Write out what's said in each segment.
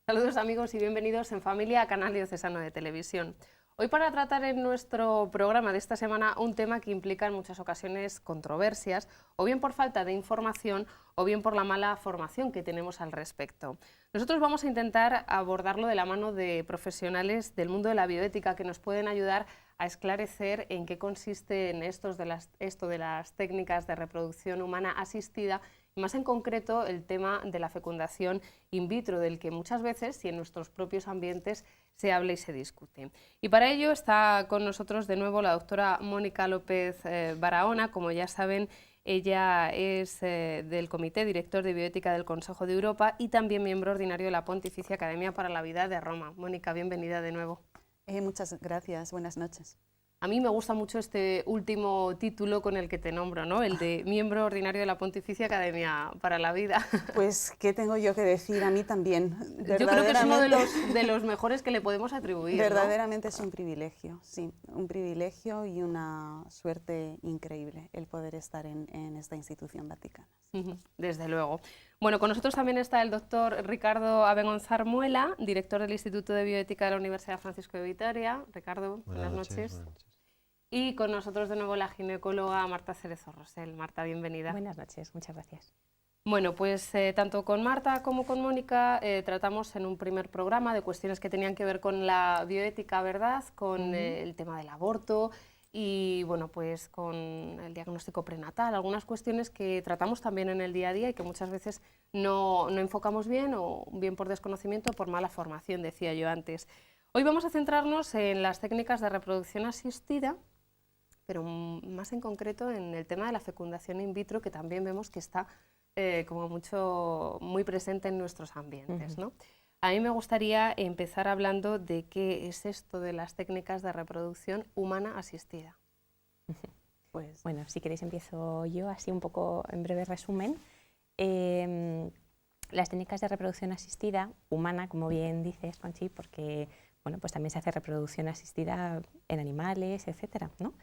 Saludos amigos y bienvenidos en familia a Canal Diocesano de Televisión. Hoy para tratar en nuestro programa de esta semana un tema que implica en muchas ocasiones controversias, o bien por falta de información o bien por la mala formación que tenemos al respecto. Nosotros vamos a intentar abordarlo de la mano de profesionales del mundo de la bioética que nos pueden ayudar a esclarecer en qué consiste esto de las técnicas de reproducción humana asistida, y más en concreto el tema de la fecundación in vitro, del que muchas veces y en nuestros propios ambientes se habla y se discute. Y para ello está con nosotros de nuevo la doctora Mónica López Barahona. Como ya saben, ella es del Comité Director de Bioética del Consejo de Europa y también miembro ordinario de la Pontificia Academia para la Vida de Roma. Mónica, bienvenida de nuevo. Muchas gracias, buenas noches. A mí me gusta mucho este último título con el que te nombro, ¿no? El de miembro ordinario de la Pontificia Academia para la Vida. Pues, ¿qué tengo yo que decir? A mí también. Yo creo que es uno de los mejores que le podemos atribuir, verdaderamente, ¿no? Es un privilegio, sí, un privilegio y una suerte increíble el poder estar en esta institución vaticana. Desde luego. Bueno, con nosotros también está el doctor Ricardo Abengonzar Muela, director del Instituto de Bioética de la Universidad Francisco de Vitoria. Ricardo, buenas noches. Buenas noches. Y con nosotros de nuevo la ginecóloga Marta Cerezo Rosell. Marta, bienvenida. Buenas noches, muchas gracias. Bueno, pues tanto con Marta como con Mónica tratamos en un primer programa de cuestiones que tenían que ver con la bioética, ¿verdad? Con el tema del aborto y bueno, pues con el diagnóstico prenatal, algunas cuestiones que tratamos también en el día a día y que muchas veces no enfocamos bien, o bien por desconocimiento o por mala formación, decía yo antes. Hoy vamos a centrarnos en las técnicas de reproducción asistida, pero más en concreto en el tema de la fecundación in vitro, que también vemos que está como muy presente en nuestros ambientes, ¿no? A mí me gustaría empezar hablando de qué es esto de las técnicas de reproducción humana asistida. Pues bueno, si queréis empiezo yo, así un poco en breve resumen. Las técnicas de reproducción asistida humana, como bien dices, Conchi, porque bueno, pues también se hace reproducción asistida en animales, etcétera, ¿no?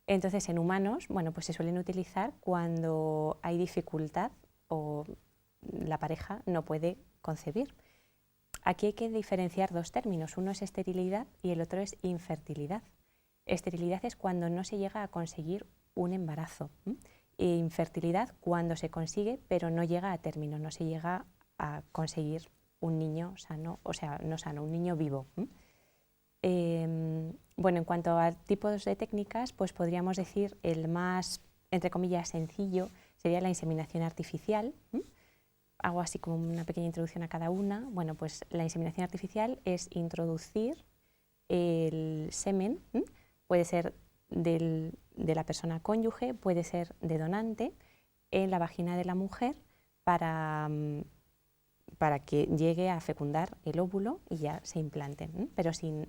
Entonces, en humanos, bueno, pues se suelen utilizar cuando hay dificultad o la pareja no puede concebir. Aquí hay que diferenciar dos términos, uno es esterilidad y el otro es infertilidad. Esterilidad es cuando no se llega a conseguir un embarazo, e infertilidad cuando se consigue pero no llega a término, no se llega a conseguir un niño sano, o sea, no sano, un niño vivo. Bueno, en cuanto a tipos de técnicas, pues podríamos decir el más, entre comillas, sencillo sería la inseminación artificial. Hago así como una pequeña introducción a cada una. Bueno, pues la inseminación artificial es introducir el semen, puede ser de la persona cónyuge, puede ser de donante, en la vagina de la mujer para que llegue a fecundar el óvulo y ya se implanten, pero sin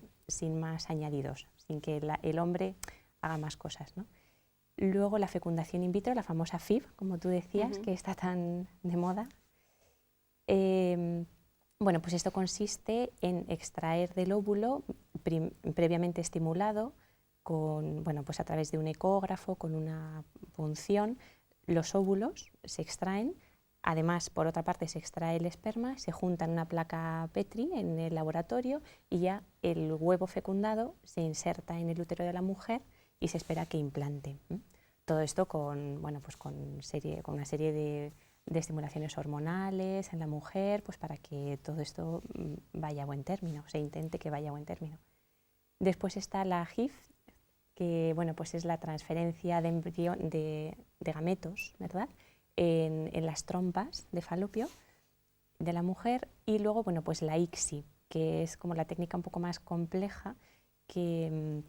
más añadidos, sin que el hombre haga más cosas, ¿no? Luego la fecundación in vitro, la famosa FIV, como tú decías, que está tan de moda. Bueno, pues esto consiste en extraer del óvulo previamente estimulado bueno, pues a través de un ecógrafo, con una punción. Los óvulos se extraen. Además, por otra parte, se extrae el esperma, se junta en una placa Petri en el laboratorio y ya el huevo fecundado se inserta en el útero de la mujer y se espera que implante. Todo esto con, bueno, pues con una serie de estimulaciones hormonales en la mujer, pues para que todo esto vaya a buen término, se intente que vaya a buen término. Después está la GIF, que bueno, pues es la transferencia de gametos, ¿verdad?, en las trompas de falopio de la mujer. Y luego, bueno, pues la ICSI, que es como la técnica un poco más compleja, que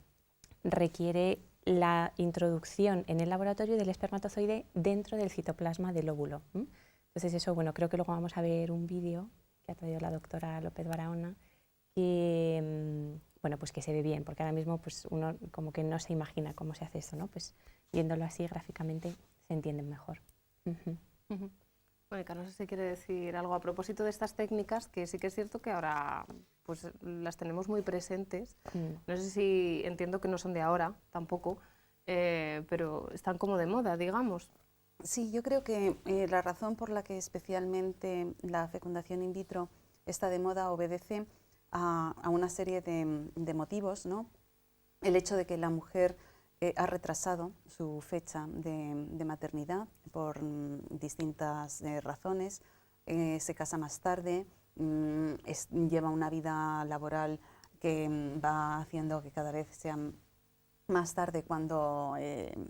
requiere la introducción en el laboratorio del espermatozoide dentro del citoplasma del óvulo. Entonces eso, bueno, creo que luego vamos a ver un vídeo que ha traído la doctora López Barahona, que bueno, pues que se ve bien, porque ahora mismo pues uno como que no se imagina cómo se hace esto, ¿no? Pues viéndolo así gráficamente se entiende mejor. Mónica, no sé si quiere decir algo a propósito de estas técnicas, que sí que es cierto que ahora pues las tenemos muy presentes. No sé si entiendo que no son de ahora tampoco, pero están como de moda, digamos. Sí, yo creo que la razón por la que especialmente la fecundación in vitro esta demora obedece a una serie de motivos, ¿no? El hecho de que la mujer ha retrasado su fecha de maternidad por distintas razones, se casa más tarde, lleva una vida laboral que va haciendo que cada vez sea más tarde cuando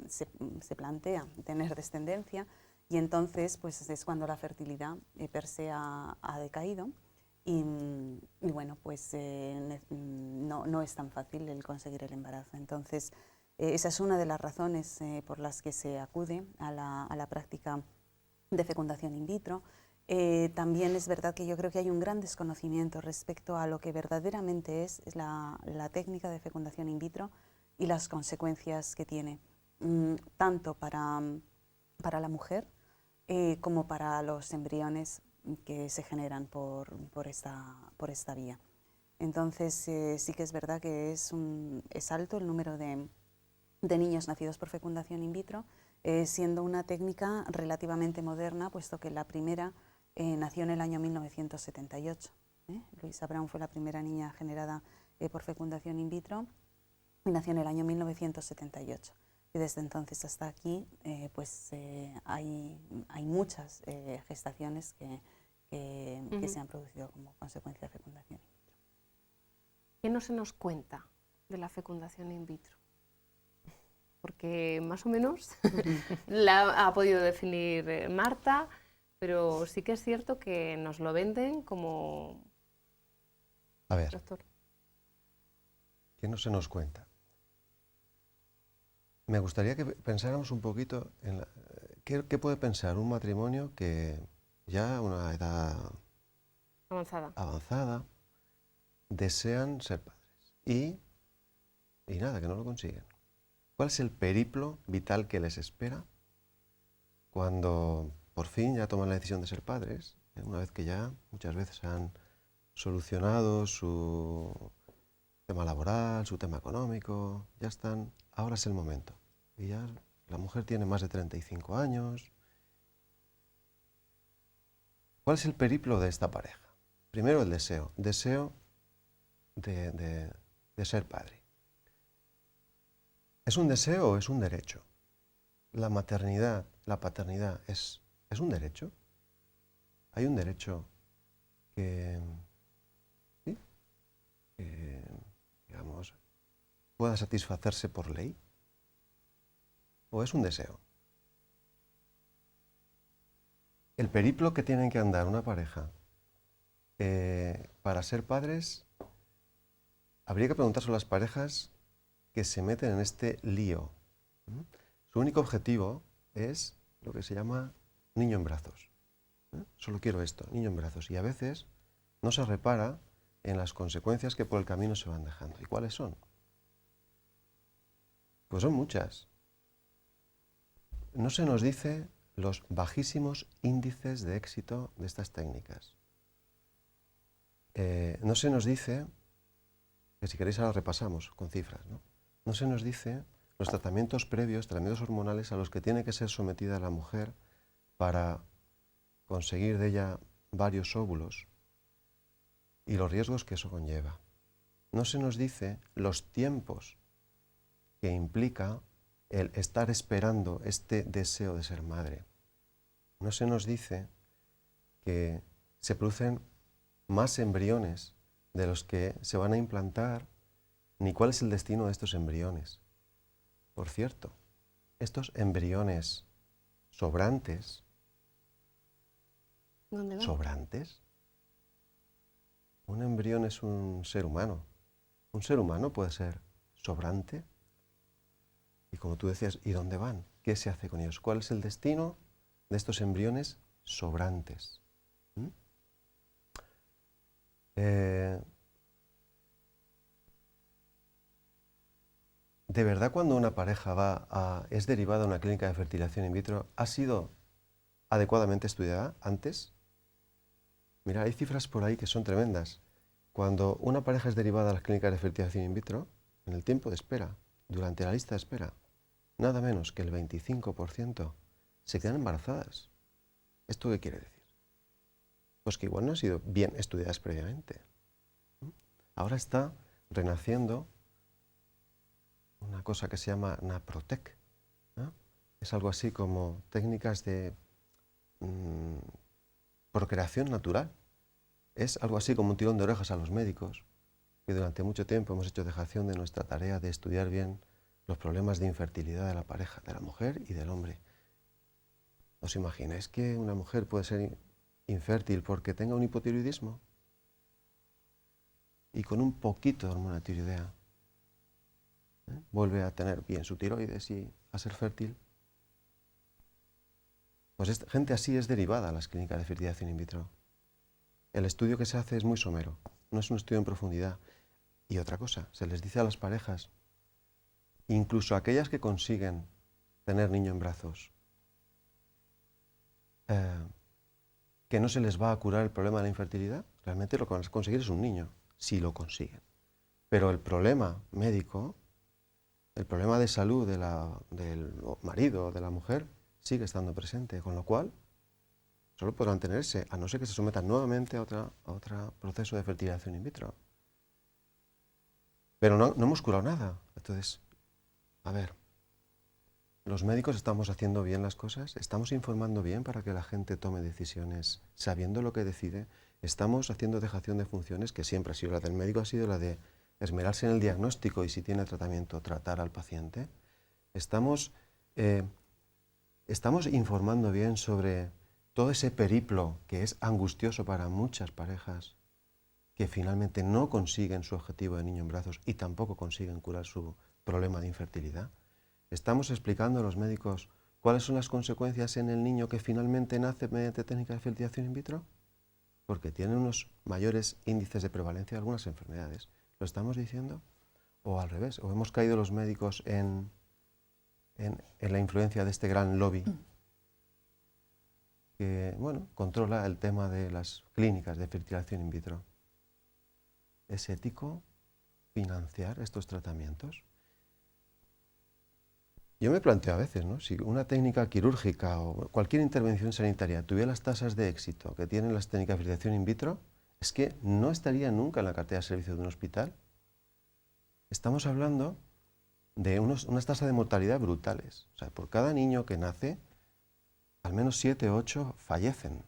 se plantea tener descendencia, y entonces pues es cuando la fertilidad per se ha decaído y bueno, pues no es tan fácil el conseguir el embarazo. Entonces esa es una de las razones por las que se acude a la práctica de fecundación in vitro. También es verdad que yo creo que hay un gran desconocimiento respecto a lo que verdaderamente es la técnica de fecundación in vitro y las consecuencias que tiene, tanto para la mujer como para los embriones que se generan por esta vía. Entonces sí que es verdad que es alto el número de niños nacidos por fecundación in vitro, siendo una técnica relativamente moderna, puesto que la primera nació en el año 1978. Louisa Brown fue la primera niña generada por fecundación in vitro y nació en el año 1978. Y desde entonces hasta aquí hay muchas gestaciones que se han producido como consecuencia de fecundación in vitro. ¿Qué no se nos cuenta de la fecundación in vitro? Porque más o menos la ha podido definir Marta, pero sí que es cierto que nos lo venden como... A ver, Doctor. ¿qué no se nos cuenta? Me gustaría que pensáramos un poquito en ¿qué puede pensar un matrimonio que ya a una edad avanzada desean ser padres y nada, que no lo consiguen? ¿Cuál es el periplo vital que les espera cuando por fin ya toman la decisión de ser padres, una vez que ya muchas veces han solucionado su tema laboral, su tema económico, ya están, ahora es el momento? Y ya la mujer tiene más de 35 años. ¿Cuál es el periplo de esta pareja? Primero el deseo de ser padre. ¿Es un deseo o es un derecho? La maternidad, la paternidad, ¿es un derecho? ¿Hay un derecho que digamos, pueda satisfacerse por ley? ¿O es un deseo? El periplo que tienen que andar una pareja para ser padres, habría que preguntárselo a las parejas que se meten en este lío. Su único objetivo es lo que se llama niño en brazos. Solo quiero esto, niño en brazos. Y a veces no se repara en las consecuencias que por el camino se van dejando. ¿Y cuáles son? Pues son muchas. No se nos dice los bajísimos índices de éxito de estas técnicas. No se nos dice, que si queréis ahora repasamos con cifras, ¿no? No se nos dice los tratamientos previos, tratamientos hormonales a los que tiene que ser sometida la mujer para conseguir de ella varios óvulos y los riesgos que eso conlleva. No se nos dice los tiempos que implica el estar esperando este deseo de ser madre. No se nos dice que se producen más embriones de los que se van a implantar, ni cuál es el destino de estos embriones. Por cierto, estos embriones sobrantes, ¿Dónde va? ¿sobrantes? Un embrión es un ser humano. ¿Un ser humano puede ser sobrante? Y como tú decías, ¿y dónde van? ¿Qué se hace con ellos? ¿Cuál es el destino de estos embriones sobrantes? ¿De verdad cuando una pareja es derivada a una clínica de fertilización in vitro, ha sido adecuadamente estudiada antes? Mira, hay cifras por ahí que son tremendas. Cuando una pareja es derivada a las clínicas de fertilización in vitro, en el tiempo de espera, durante la lista de espera, nada menos que el 25% se quedan embarazadas. ¿Esto qué quiere decir? pues que igual no han sido bien estudiadas previamente. Ahora está renaciendo una cosa que se llama Naprotec, ¿no? Es algo así como técnicas de procreación natural. Es algo así como un tirón de orejas a los médicos, que durante mucho tiempo hemos hecho dejación de nuestra tarea de estudiar bien los problemas de infertilidad de la pareja, de la mujer y del hombre. ¿Os imagináis que una mujer puede ser infértil porque tenga un hipotiroidismo? Y con un poquito de hormona tiroidea vuelve a tener bien su tiroides y a ser fértil. Pues gente así es derivada a las clínicas de fertilización in vitro. El estudio que se hace es muy somero, no es un estudio en profundidad. Y otra cosa, se les dice a las parejas, incluso aquellas que consiguen tener niño en brazos, que no se les va a curar el problema de la infertilidad. Realmente lo que van a conseguir es un niño, si lo consiguen. Pero el problema médico, el problema de salud del marido o de la mujer, sigue estando presente, con lo cual solo podrán tenerse, a no ser que se sometan nuevamente a otro proceso de fertilización in vitro. Pero no hemos curado nada. Entonces, a ver, los médicos estamos haciendo bien las cosas, estamos informando bien para que la gente tome decisiones sabiendo lo que decide, estamos haciendo dejación de funciones, que siempre ha sido la del médico, ha sido la de esmerarse en el diagnóstico y si tiene tratamiento, tratar al paciente. Estamos informando bien sobre todo ese periplo que es angustioso para muchas parejas que finalmente no consiguen su objetivo de niño en brazos y tampoco consiguen curar su problema de infertilidad. Estamos explicando a los médicos cuáles son las consecuencias en el niño que finalmente nace mediante técnica de fertilización in vitro, porque tiene unos mayores índices de prevalencia de algunas enfermedades. ¿Lo estamos diciendo? O al revés, o hemos caído los médicos en la influencia de este gran lobby que, bueno, controla el tema de las clínicas de fertilización in vitro. ¿Es ético financiar estos tratamientos? Yo me planteo a veces, ¿no? Si una técnica quirúrgica o cualquier intervención sanitaria tuviera las tasas de éxito que tienen las técnicas de fertilización in vitro, es que no estaría nunca en la cartera de servicios de un hospital. Estamos hablando de unas tasas de mortalidad brutales. O sea, por cada niño que nace, al menos 7 o 8 fallecen.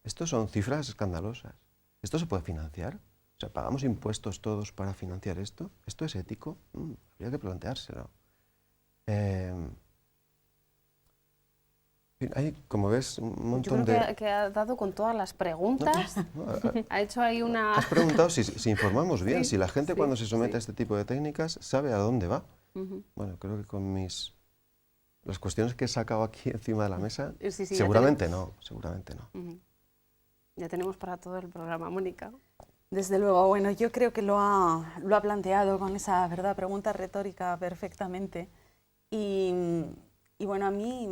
Estos son cifras escandalosas. ¿Esto se puede financiar? O sea, ¿pagamos impuestos todos para financiar esto? ¿Esto es ético? Habría que planteárselo. Hay, como ves, un montón Yo creo que ha dado con todas las preguntas. Ha hecho ahí una... Has preguntado si informamos bien, Sí, si la gente sí, cuando se somete sí. a este tipo de técnicas sabe a dónde va. Bueno, creo que con las cuestiones que he sacado aquí encima de la mesa, Sí, sí, seguramente no, seguramente no. Ya tenemos para todo el programa, Mónica. Desde luego, bueno, yo creo que lo ha planteado con esa pregunta retórica perfectamente. Y bueno, a mí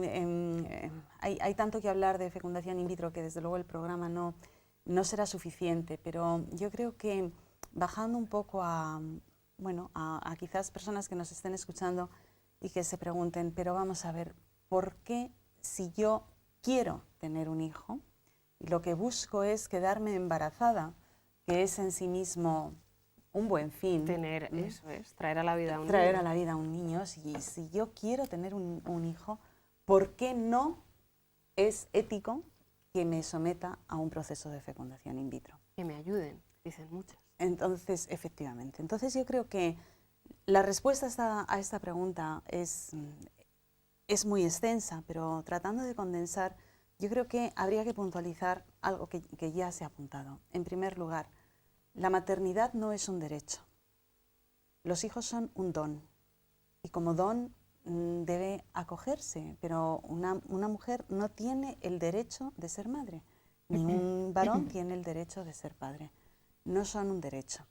hay tanto que hablar de fecundación in vitro que desde luego el programa no será suficiente, pero yo creo que bajando un poco a quizás personas que nos estén escuchando y que se pregunten, pero vamos a ver, ¿por qué si yo quiero tener un hijo y lo que busco es quedarme embarazada, que es en sí mismo un buen fin? Eso es, traer a la vida a un Traer niño. a la vida a un niño. Si yo quiero tener un hijo, ¿por qué no es ético que me someta a un proceso de fecundación in vitro? Que me ayuden, dicen muchas. Entonces, efectivamente. Entonces yo creo que la respuesta a esta pregunta es muy extensa, pero tratando de condensar, yo creo que habría que puntualizar algo que ya se ha apuntado. En primer lugar, la maternidad no es un derecho. Los hijos son un don y como don debe acogerse, pero una mujer no tiene el derecho de ser madre, ni un varón tiene el derecho de ser padre. No son un derecho.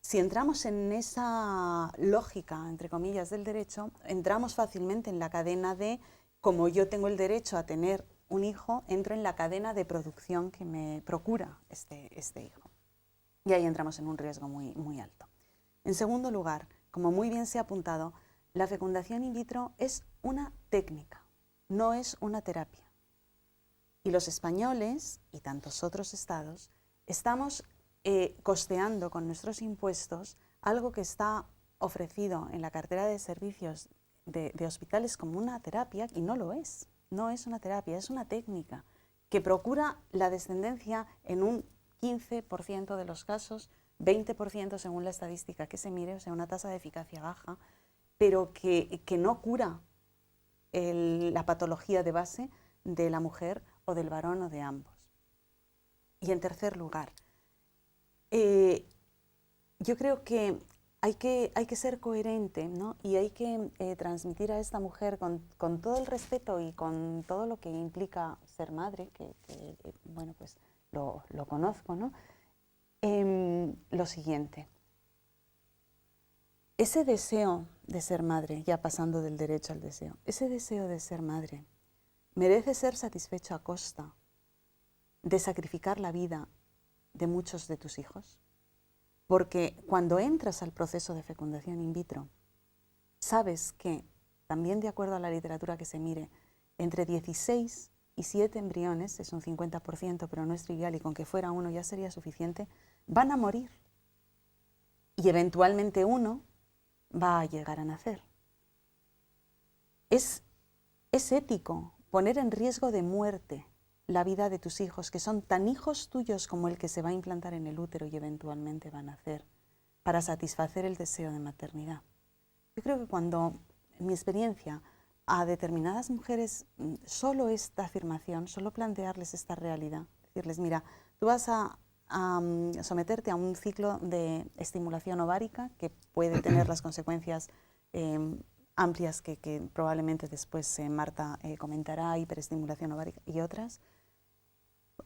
Si entramos en esa lógica, entre comillas, del derecho, entramos fácilmente en la cadena de, como yo tengo el derecho a tener un hijo, entro en la cadena de producción que me procura este hijo. Y ahí entramos en un riesgo muy, muy alto. En segundo lugar, como muy bien se ha apuntado, la fecundación in vitro es una técnica, no es una terapia. Y los españoles y tantos otros estados estamos costeando con nuestros impuestos algo que está ofrecido en la cartera de servicios de hospitales como una terapia, y no lo es. No es una terapia, es una técnica que procura la descendencia en un 15% de los casos, 20% según la estadística que se mire, o sea, una tasa de eficacia baja, pero que no cura la patología de base de la mujer o del varón o de ambos. Y en tercer lugar, yo creo que hay que ser coherente, ¿no? Y hay que transmitir a esta mujer con todo el respeto y con todo lo que implica ser madre, que bueno, pues lo conozco, ¿no? Lo siguiente. Ese deseo de ser madre, ya pasando del derecho al deseo, ese deseo de ser madre merece ser satisfecho a costa de sacrificar la vida de muchos de tus hijos. Porque cuando entras al proceso de fecundación in vitro, sabes que, también de acuerdo a la literatura que se mire, entre 16 y 7 embriones, es un 50%, pero no es trivial, y con que fuera uno ya sería suficiente, van a morir. Y eventualmente uno va a llegar a nacer. Es ético poner en riesgo de muerte la vida de tus hijos, que son tan hijos tuyos como el que se va a implantar en el útero y eventualmente va a nacer, para satisfacer el deseo de maternidad. Yo creo que cuando, en mi experiencia, a determinadas mujeres solo esta afirmación, solo plantearles esta realidad, decirles, mira, tú vas a someterte a un ciclo de estimulación ovárica que puede tener las consecuencias amplias que probablemente después Marta comentará, hiperestimulación ovárica y otras,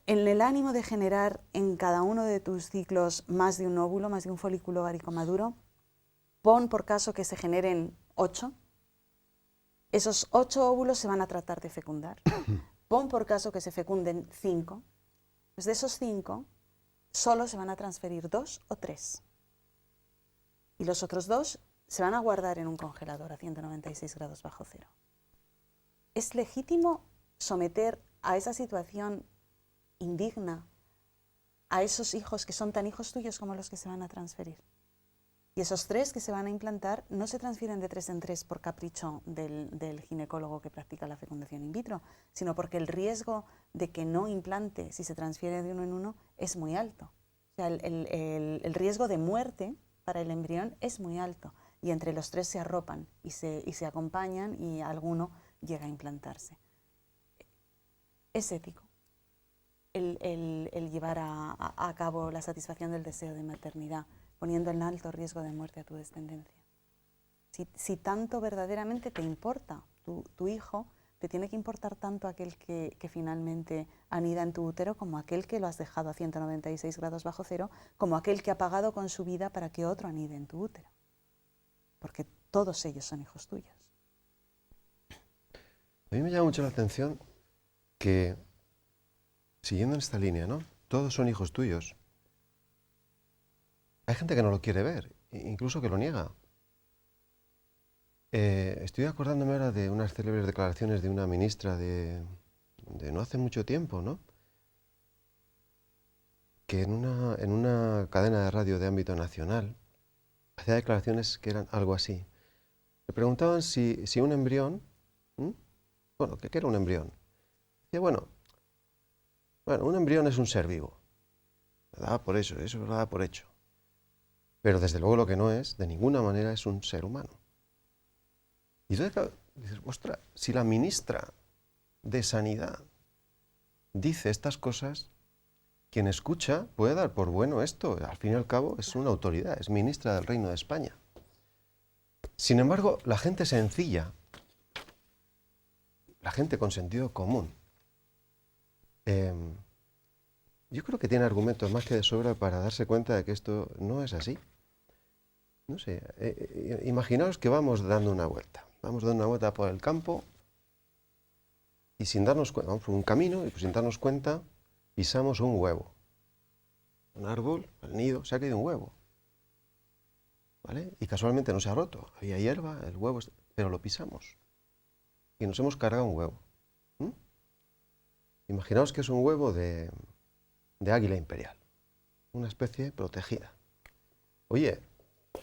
en el ánimo de generar en cada uno de tus ciclos más de un óvulo, más de un folículo ovárico maduro, pon por caso que se generen 8. Esos 8 óvulos se van a tratar de fecundar. Pon por caso que se fecunden 5. Pues de esos 5, solo se van a transferir 2 o 3. Y los otros 2 se van a guardar en un congelador a 196 grados bajo cero. ¿Es legítimo someter a esa situación indigna a esos hijos que son tan hijos tuyos como los que se van a transferir? Y esos 3 que se van a implantar no se transfieren de 3 en 3 por capricho del ginecólogo que practica la fecundación in vitro, sino porque el riesgo de que no implante si se transfiere de uno en uno es muy alto. O sea, el riesgo de muerte para el embrión es muy alto, y entre los 3 se arropan y se acompañan y alguno llega a implantarse. Es ético el llevar a cabo la satisfacción del deseo de maternidad, poniendo en alto riesgo de muerte a tu descendencia. Si tanto verdaderamente te importa tu hijo, te tiene que importar tanto aquel que finalmente anida en tu útero como aquel que lo has dejado a 196 grados bajo cero, como aquel que ha pagado con su vida para que otro anide en tu útero. Porque todos ellos son hijos tuyos. A mí me llama mucho la atención que, siguiendo en esta línea, ¿no? Todos son hijos tuyos. Hay gente que no lo quiere ver, incluso que lo niega. Estoy acordándome ahora de unas célebres declaraciones de una ministra de no hace mucho tiempo, ¿no? Que en una cadena de radio de ámbito nacional hacía declaraciones que eran algo así. Le preguntaban si un embrión, bueno, ¿qué era un embrión? Decía, bueno, un embrión es un ser vivo. Lo daba por eso lo daba por hecho. Pero desde luego lo que no es, de ninguna manera, es un ser humano. Y entonces, claro, dices, ostras, si la ministra de Sanidad dice estas cosas, quien escucha puede dar por bueno esto. Al fin y al cabo es una autoridad, es ministra del Reino de España. Sin embargo, la gente sencilla, la gente con sentido común, yo creo que tiene argumentos más que de sobra para darse cuenta de que esto no es así. No sé, imaginaos que vamos dando una vuelta por el campo y sin darnos cuenta, vamos por un camino y sin darnos cuenta pisamos un huevo. Un árbol, el nido, se ha caído un huevo. ¿Vale? Y casualmente no se ha roto, había hierba, el huevo, pero lo pisamos y nos hemos cargado un huevo. Imaginaos que es un huevo de águila imperial, una especie protegida. Oye,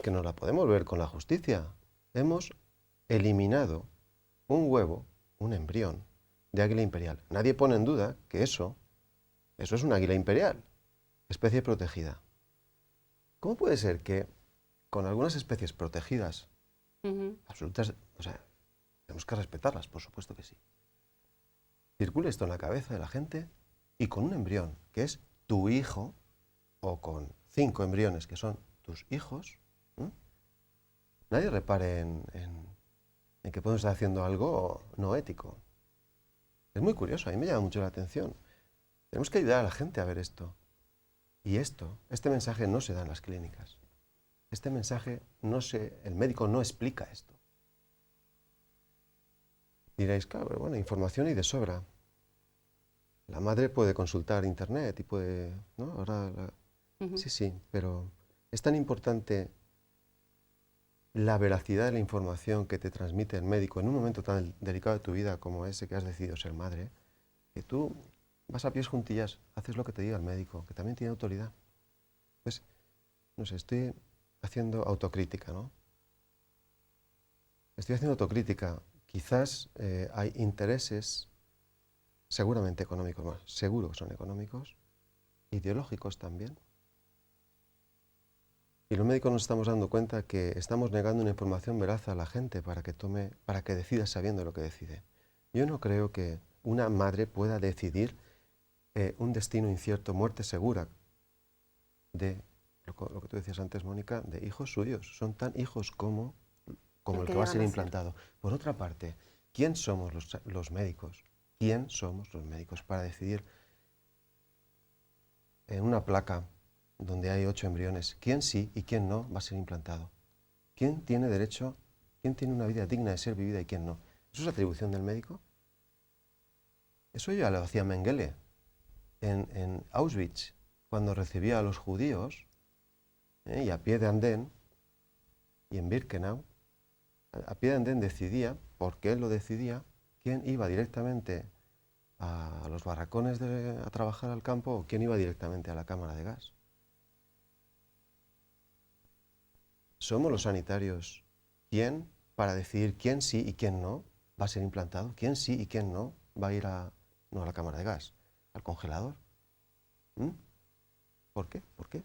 que nos la podemos ver con la justicia. Hemos eliminado un huevo, un embrión de águila imperial. Nadie pone en duda que eso es un águila imperial, especie protegida. ¿Cómo puede ser que con algunas especies protegidas, absolutas, o sea, tenemos que respetarlas, por supuesto que sí, circule esto en la cabeza de la gente y con un embrión que es tu hijo, o con 5 embriones que son tus hijos, nadie repare en que podemos estar haciendo algo no ético? Es muy curioso, a mí me llama mucho la atención. Tenemos que ayudar a la gente a ver esto. Y este mensaje no se da en las clínicas. Este mensaje el médico no explica esto. Diréis, claro, pero bueno, información hay de sobra. La madre puede consultar internet y puede, ¿no? Ahora, sí, pero es tan importante la veracidad de la información que te transmite el médico en un momento tan delicado de tu vida como ese que has decidido ser madre, que tú vas a pies juntillas, haces lo que te diga el médico, que también tiene autoridad. Pues, no sé, estoy haciendo autocrítica, ¿no? Estoy haciendo autocrítica. Quizás hay intereses, seguramente económicos más, seguro que son económicos, ideológicos también. Y los médicos nos estamos dando cuenta que estamos negando una información veraz a la gente para que decida sabiendo lo que decide. Yo no creo que una madre pueda decidir un destino incierto, muerte segura, de lo que tú decías antes, Mónica, de hijos suyos. Son tan hijos como el que va a ser implantado. Por otra parte, ¿quién somos los médicos? ¿Quién somos los médicos para decidir en una placa donde hay 8 embriones, quién sí y quién no va a ser implantado? ¿Quién tiene derecho, quién tiene una vida digna de ser vivida y quién no? ¿Eso es atribución del médico? Eso ya lo hacía Mengele en Auschwitz, cuando recibía a los judíos, y a pie de andén, y en Birkenau, a pie de andén decidía, porque él lo decidía, quién iba directamente a los barracones a trabajar al campo o quién iba directamente a la cámara de gas. ¿Somos los sanitarios quién para decidir quién sí y quién no va a ser implantado? ¿Quién sí y quién no va a ir no a la cámara de gas, al congelador? ¿Por qué? ¿Por qué?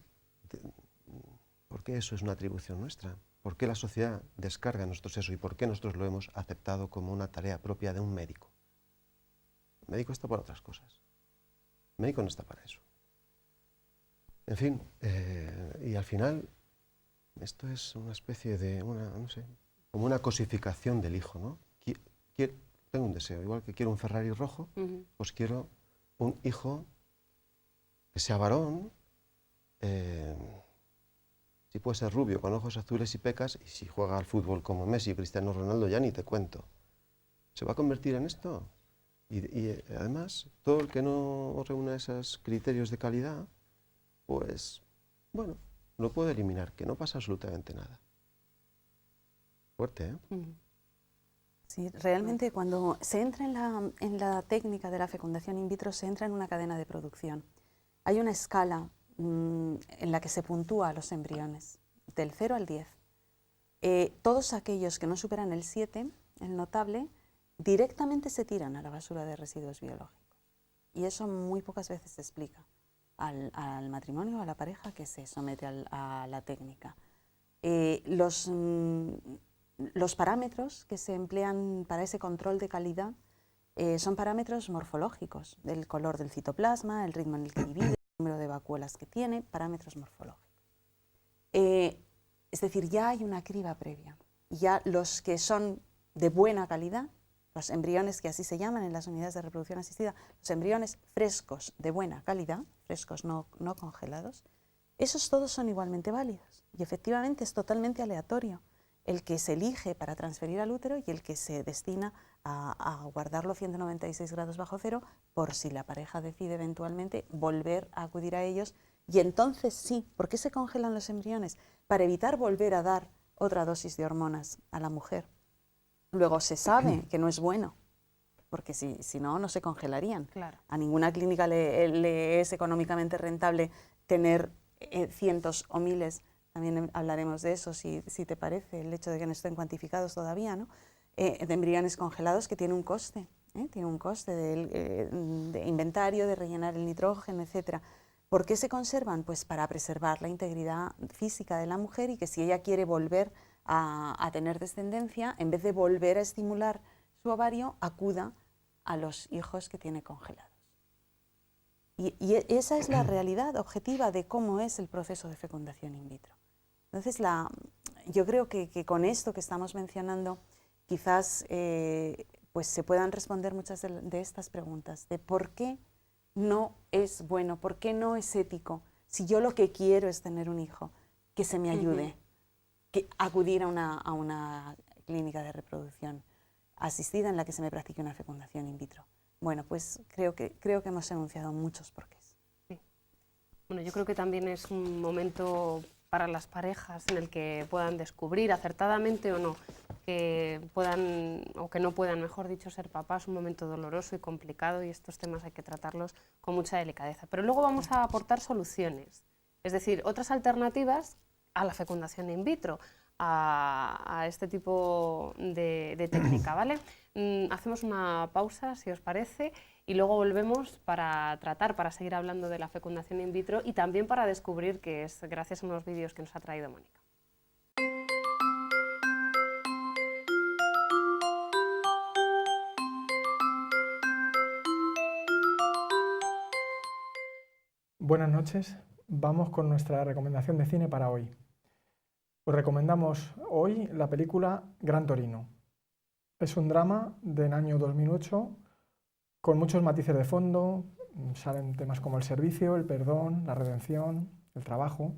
¿Por qué eso es una atribución nuestra? ¿Por qué la sociedad descarga en nosotros eso y por qué nosotros lo hemos aceptado como una tarea propia de un médico? El médico está para otras cosas. El médico no está para eso. En fin, y al final esto es una especie de, no sé, como una cosificación del hijo, ¿no? Tengo un deseo, igual que quiero un Ferrari rojo, pues quiero un hijo que sea varón, si puede ser rubio, con ojos azules y pecas, y si juega al fútbol como Messi y Cristiano Ronaldo, ya ni te cuento. ¿Se va a convertir en esto? Y además, todo el que no reúna esos criterios de calidad, pues, bueno, lo puede eliminar, que no pasa absolutamente nada. Fuerte, ¿eh? Sí, realmente cuando se entra en la técnica de la fecundación in vitro, se entra en una cadena de producción. Hay una escala en la que se puntúa a los embriones, del 0 al 10. Todos aquellos que no superan el 7, el notable, directamente se tiran a la basura de residuos biológicos. Y eso muy pocas veces se explica al matrimonio, a la pareja que se somete a la técnica. Los parámetros que se emplean para ese control de calidad son parámetros morfológicos, del color del citoplasma, el ritmo en el que divide, el número de vacuolas que tiene, parámetros morfológicos. Es decir, ya hay una criba previa. Ya los que son de buena calidad, los embriones que así se llaman en las unidades de reproducción asistida, los embriones frescos de buena calidad, frescos no congelados, esos todos son igualmente válidos. Y efectivamente es totalmente aleatorio el que se elige para transferir al útero y el que se destina a guardarlo 196 grados bajo cero por si la pareja decide eventualmente volver a acudir a ellos. Y entonces sí, ¿por qué se congelan los embriones? Para evitar volver a dar otra dosis de hormonas a la mujer. Luego se sabe que no es bueno porque si no, no se congelarían. Claro. A ninguna clínica le es económicamente rentable tener cientos o miles, también hablaremos de eso si te parece, el hecho de que no estén cuantificados todavía, ¿no? De embriones congelados que tiene un coste. Tiene un coste de inventario, de rellenar el nitrógeno, etc. ¿Por qué se conservan? Pues para preservar la integridad física de la mujer y que si ella quiere volver a tener descendencia, en vez de volver a estimular su ovario, acuda a los hijos que tiene congelados. Y esa es la realidad objetiva de cómo es el proceso de fecundación in vitro. Entonces, yo creo que con esto que estamos mencionando, quizás pues se puedan responder muchas de estas preguntas, de por qué no es bueno, por qué no es ético, si yo lo que quiero es tener un hijo, que se me ayude, que acudir a una clínica de reproducción asistida en la que se me practique una fecundación in vitro. Bueno, pues creo que hemos enunciado muchos porqués. Sí. Bueno, yo creo que también es un momento para las parejas en el que puedan descubrir, acertadamente o no, que puedan, o que no puedan, mejor dicho, ser papás, un momento doloroso y complicado, y estos temas hay que tratarlos con mucha delicadeza. Pero luego vamos a aportar soluciones, es decir, otras alternativas a la fecundación in vitro, a este tipo de técnica, ¿vale? Hacemos una pausa, si os parece, y luego volvemos para seguir hablando de la fecundación in vitro y también para descubrir qué es, gracias a unos vídeos que nos ha traído Mónica. Buenas noches, vamos con nuestra recomendación de cine para hoy. Os recomendamos hoy la película Gran Torino. Es un drama del año 2008 con muchos matices de fondo, salen temas como el servicio, el perdón, la redención, el trabajo.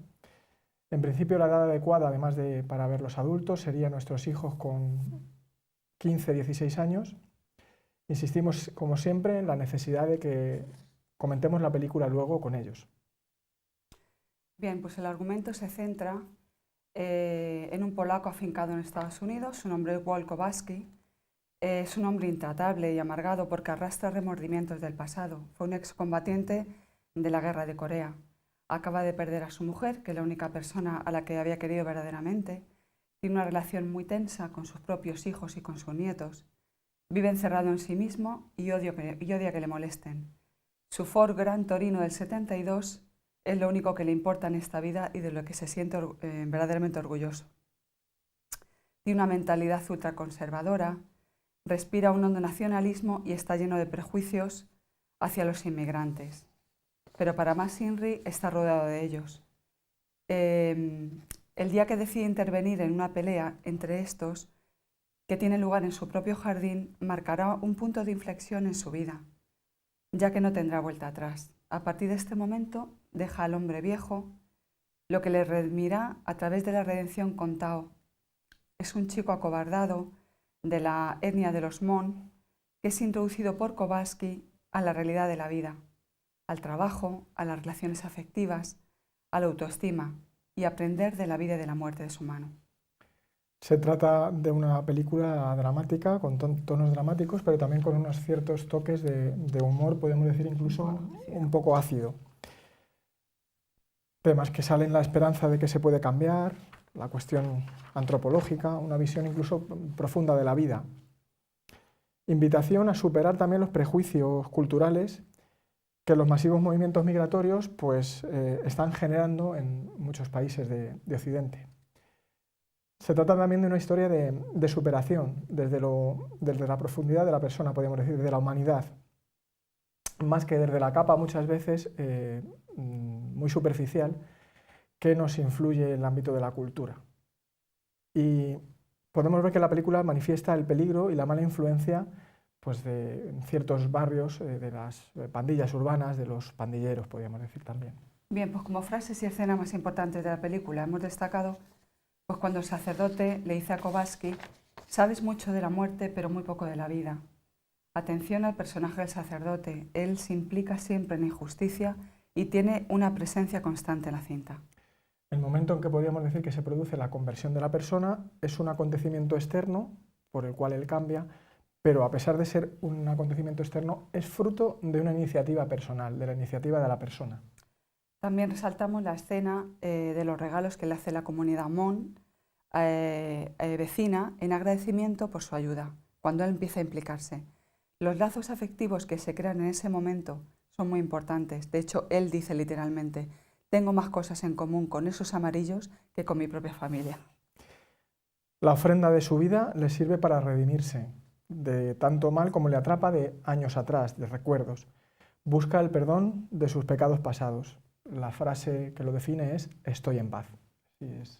En principio la edad adecuada, además de para ver los adultos, serían nuestros hijos con 15-16 años. Insistimos, como siempre, en la necesidad de que comentemos la película luego con ellos. Bien, pues el argumento se centra en un polaco afincado en Estados Unidos. Su nombre es Walt Kowalski. Es un hombre intratable y amargado porque arrastra remordimientos del pasado. Fue un excombatiente de la guerra de Corea. Acaba de perder a su mujer, que es la única persona a la que había querido verdaderamente. Tiene una relación muy tensa con sus propios hijos y con sus nietos. Vive encerrado en sí mismo y odia que le molesten. Su Ford Gran Torino del 72 es lo único que le importa en esta vida y de lo que se siente verdaderamente orgulloso. Tiene una mentalidad ultraconservadora, respira un hondo nacionalismo y está lleno de prejuicios hacia los inmigrantes. Pero para más Inri está rodeado de ellos. El día que decide intervenir en una pelea entre estos, que tiene lugar en su propio jardín, marcará un punto de inflexión en su vida, ya que no tendrá vuelta atrás. A partir de este momento, deja al hombre viejo, lo que le redimirá a través de la redención con Tao. Es un chico acobardado de la etnia de los Mon, que es introducido por Kowalski a la realidad de la vida, al trabajo, a las relaciones afectivas, a la autoestima y aprender de la vida y de la muerte de su mano. Se trata de una película dramática, con tonos dramáticos, pero también con unos ciertos toques de humor, podemos decir incluso un poco ácido. Temas que salen la esperanza de que se puede cambiar, la cuestión antropológica, una visión incluso profunda de la vida. Invitación a superar también los prejuicios culturales que los masivos movimientos migratorios pues, están generando en muchos países de Occidente. Se trata también de una historia de superación, desde la profundidad de la persona, podríamos decir, de la humanidad, más que desde la capa muchas veces muy superficial que nos influye en el ámbito de la cultura. Y podemos ver que la película manifiesta el peligro y la mala influencia pues, de ciertos barrios, de las pandillas urbanas, de los pandilleros, podríamos decir también. Bien, pues como frases y escenas más importantes de la película hemos destacado pues cuando el sacerdote le dice a Kowalski: sabes mucho de la muerte, pero muy poco de la vida. Atención al personaje del sacerdote, él se implica siempre en la injusticia y tiene una presencia constante en la cinta. El momento en que podríamos decir que se produce la conversión de la persona es un acontecimiento externo por el cual él cambia, pero a pesar de ser un acontecimiento externo, es fruto de una iniciativa personal, de la iniciativa de la persona. También resaltamos la escena de los regalos que le hace la comunidad Hmong vecina en agradecimiento por su ayuda, cuando él empieza a implicarse. Los lazos afectivos que se crean en ese momento son muy importantes. De hecho, él dice literalmente: tengo más cosas en común con esos amarillos que con mi propia familia. La ofrenda de su vida le sirve para redimirse de tanto mal como le atrapa de años atrás, de recuerdos. Busca el perdón de sus pecados pasados. La frase que lo define es: estoy en paz.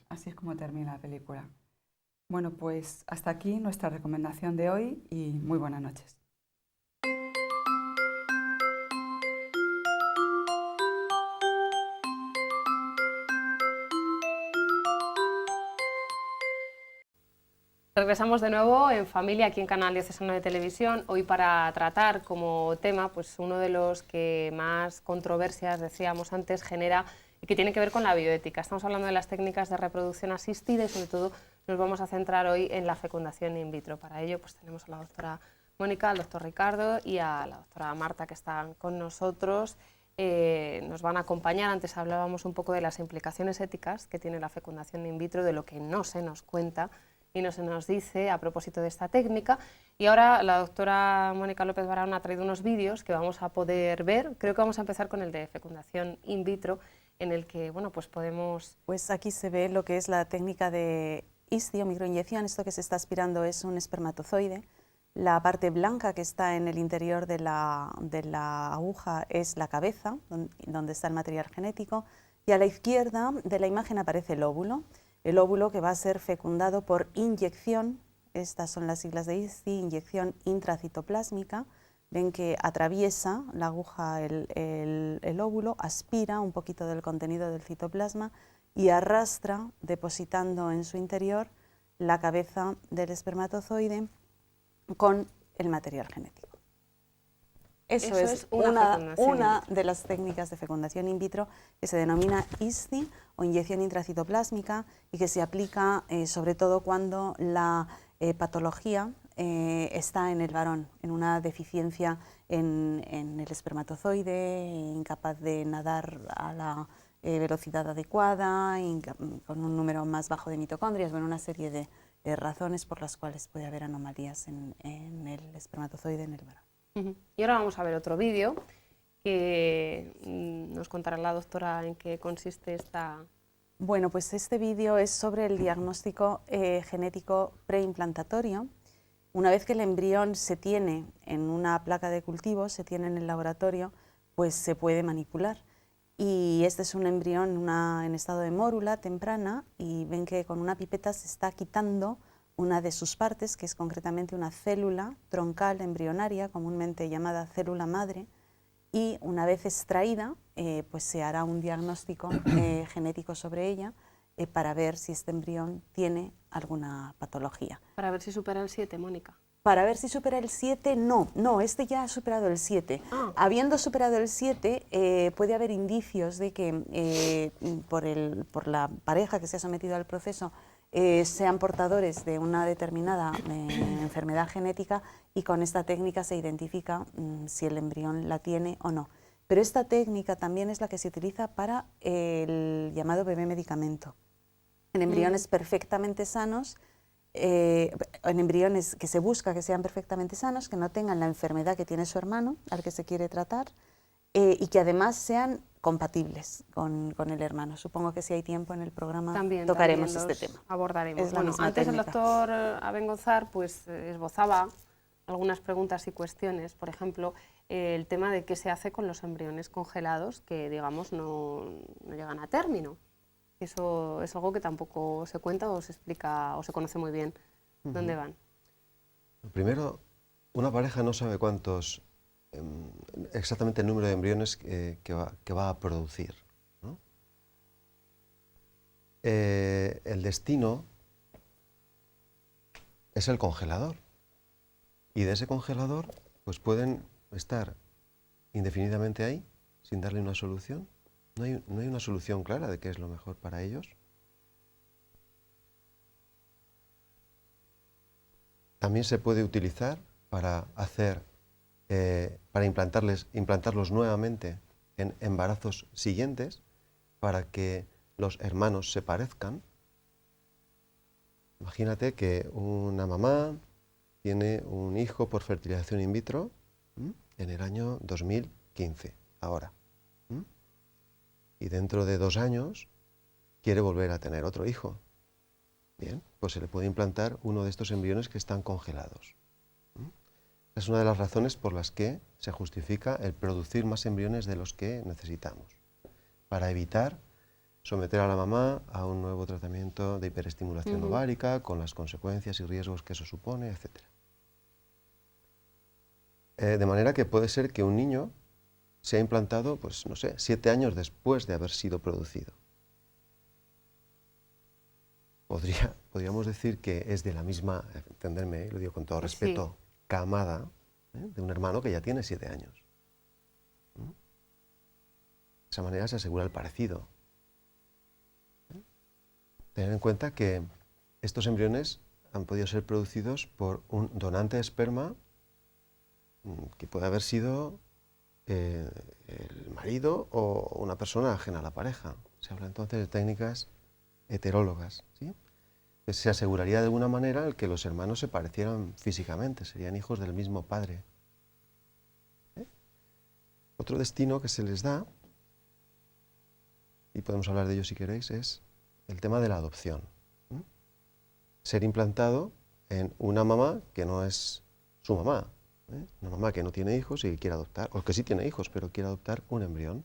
Así es como termina la película. Bueno, pues hasta aquí nuestra recomendación de hoy y muy buenas noches. Regresamos de nuevo en Familia, aquí en Canal Diocesano de Televisión, hoy para tratar como tema pues uno de los que más controversias, decíamos antes, genera y que tiene que ver con la bioética. Estamos hablando de las técnicas de reproducción asistida y sobre todo nos vamos a centrar hoy en la fecundación in vitro. Para ello pues tenemos a la doctora Mónica, al doctor Ricardo y a la doctora Marta, que están con nosotros. Nos van a acompañar. Antes hablábamos un poco de las implicaciones éticas que tiene la fecundación in vitro, de lo que no se nos cuenta y no se nos dice a propósito de esta técnica. Y ahora la doctora Mónica López Barahona ha traído unos vídeos que vamos a poder ver. Creo que vamos a empezar con el de fecundación in vitro, en el que bueno, pues podemos... Pues aquí se ve lo que es la técnica de ISTI o microinyección. Esto que se está aspirando es un espermatozoide. La parte blanca que está en el interior de la aguja es la cabeza, donde está el material genético, y a la izquierda de la imagen aparece el óvulo que va a ser fecundado por inyección. Estas son las siglas de ISTI, inyección intracitoplásmica. Ven que atraviesa la aguja el óvulo, aspira un poquito del contenido del citoplasma y arrastra, depositando en su interior la cabeza del espermatozoide con el material genético. Eso es una de las técnicas de fecundación in vitro que se denomina ISTI o inyección intracitoplásmica y que se aplica sobre todo cuando la patología está en el varón, en una deficiencia en el espermatozoide, incapaz de nadar a la velocidad adecuada, con un número más bajo de mitocondrias, bueno, una serie de razones por las cuales puede haber anomalías en el espermatozoide en el varón. Y ahora vamos a ver otro vídeo que nos contará la doctora en qué consiste esta... Bueno, pues este vídeo es sobre el diagnóstico genético preimplantatorio. Una vez que el embrión se tiene en una placa de cultivo, se tiene en el laboratorio, pues se puede manipular. Y este es un embrión en estado de mórula temprana y ven que con una pipeta se está quitando una de sus partes, que es concretamente una célula troncal embrionaria, comúnmente llamada célula madre, y una vez extraída, pues se hará un diagnóstico genético sobre ella para ver si este embrión tiene alguna patología. Para ver si supera el 7, Mónica. Para ver si supera el 7, no, este ya ha superado el 7. Habiendo superado el 7, puede haber indicios de que por la pareja que se ha sometido al proceso sean portadores de una determinada enfermedad genética y con esta técnica se identifica si el embrión la tiene o no. Pero esta técnica también es la que se utiliza para el llamado bebé medicamento. En embriones perfectamente sanos, en embriones que se busca que sean perfectamente sanos, que no tengan la enfermedad que tiene su hermano, al que se quiere tratar, y que además sean compatibles con el hermano. Supongo que si hay tiempo en el programa tocaremos este tema. Abordaremos. Bueno, antes el doctor Abengozar pues, esbozaba algunas preguntas y cuestiones, por ejemplo, el tema de qué se hace con los embriones congelados que, digamos, no llegan a término. Eso es algo que tampoco se cuenta o se explica o se conoce muy bien dónde van. Primero, una pareja no sabe cuántos, exactamente el número de embriones que va a producir, ¿no? El destino es el congelador y de ese congelador pues pueden estar indefinidamente ahí sin darle una solución. No hay una solución clara de qué es lo mejor para ellos. También se puede utilizar para implantarlos nuevamente en embarazos siguientes, para que los hermanos se parezcan. Imagínate que una mamá tiene un hijo por fertilización in vitro en el año 2015, ahora. Y dentro de 2 años quiere volver a tener otro hijo. Bien, pues se le puede implantar uno de estos embriones que están congelados. Es una de las razones por las que se justifica el producir más embriones de los que necesitamos, para evitar someter a la mamá a un nuevo tratamiento de hiperestimulación ovárica, con las consecuencias y riesgos que eso supone, etc. De manera que puede ser que un niño sea implantado, pues no sé, 7 años después de haber sido producido. Podríamos decir que es de la misma, entenderme, lo digo con todo respeto, camada, de un hermano que ya tiene 7 años. De esa manera se asegura el parecido. Tener en cuenta que estos embriones han podido ser producidos por un donante de esperma que puede haber sido el marido o una persona ajena a la pareja. Se habla entonces de técnicas heterólogas, ¿sí? Pues se aseguraría de alguna manera el que los hermanos se parecieran físicamente, serían hijos del mismo padre. Otro destino que se les da, y podemos hablar de ello si queréis, es el tema de la adopción. Ser implantado en una mamá que no es su mamá, una mamá que no tiene hijos y que quiere adoptar, o que sí tiene hijos, pero quiere adoptar un embrión.